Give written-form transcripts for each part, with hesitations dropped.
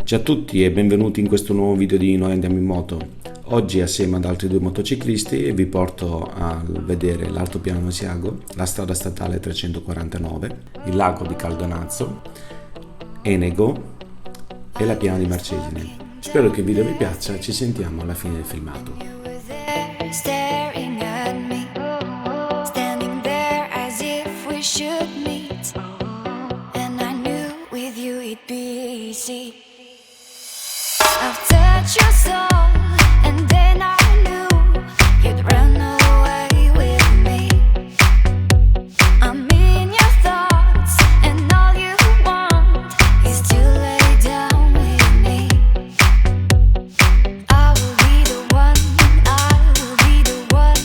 Ciao a tutti e benvenuti in questo nuovo video di Noi Andiamo in Moto. Oggi assieme ad altri due motociclisti vi porto a vedere l'Altopiano Asiago, la strada statale 349, il lago di Caldonazzo, Enego e la piana di Marcesine. Spero che il video vi piaccia, ci sentiamo alla fine del filmato. Staring at me, standing there as if we should meet, and I knew with you it'd be easy. I've touched your soul, and then I knew you'd run away with me. I'm in your thoughts, and all you want is to lay down with me. I will be the one, I will be the one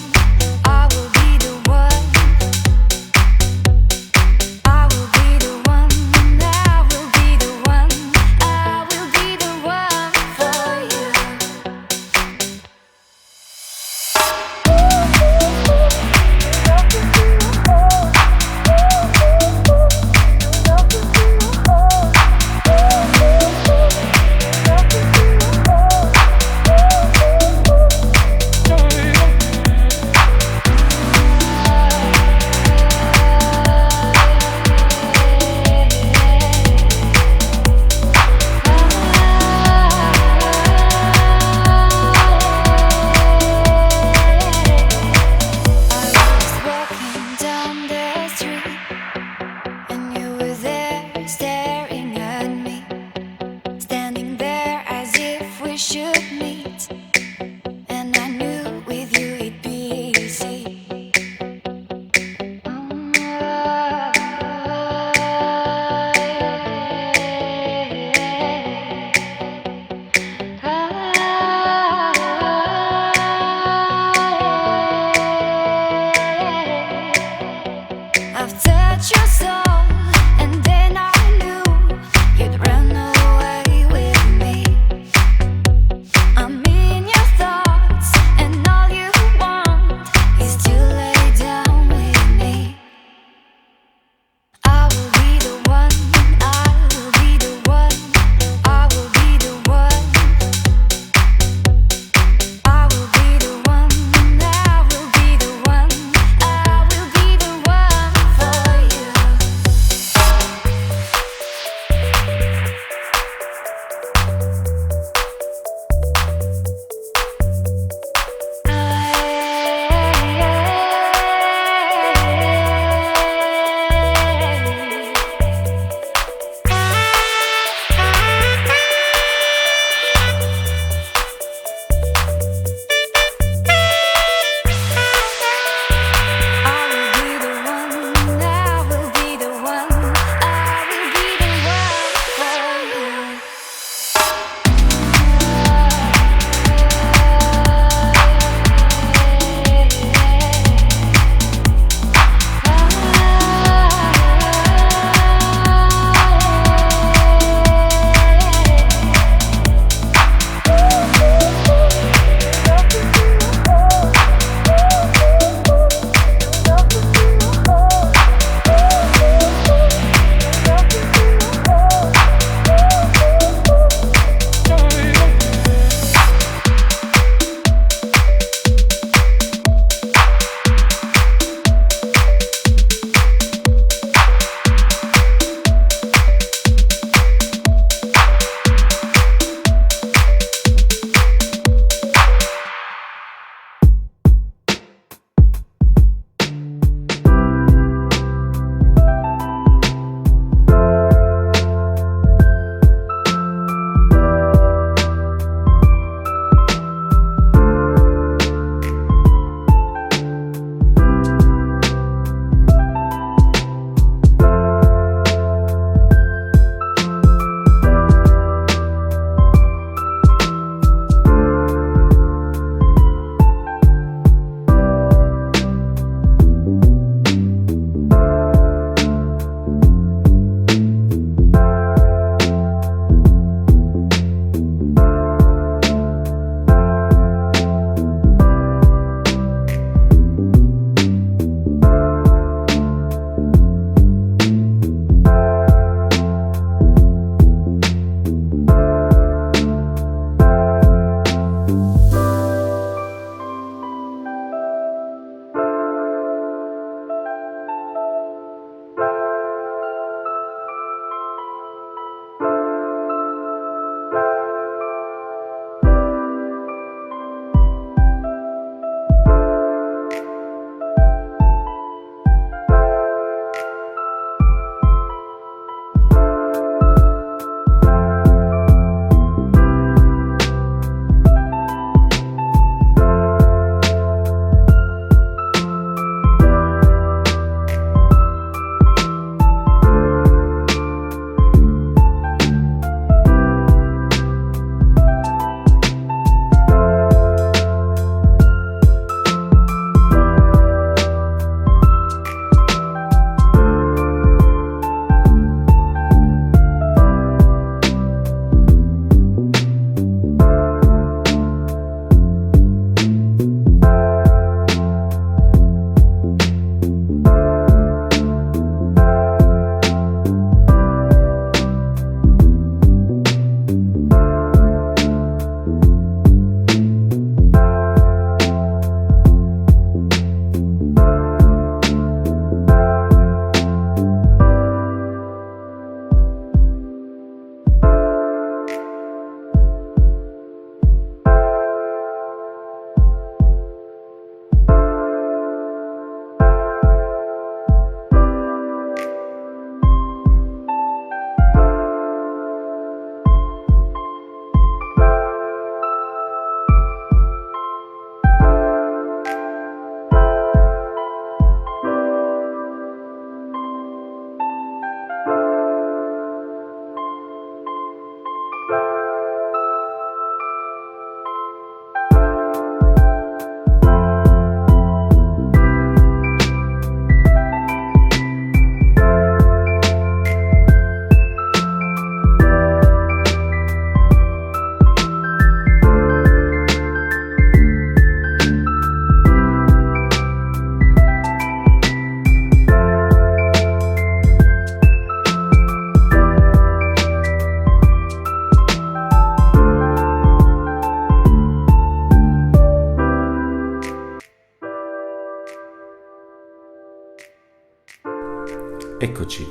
Eccoci,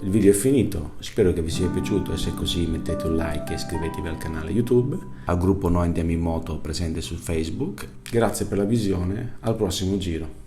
il video è finito, spero che vi sia piaciuto e se è così mettete un like e iscrivetevi al canale YouTube, al gruppo Noi Andiamo in Moto presente su Facebook. Grazie per la visione, al prossimo giro.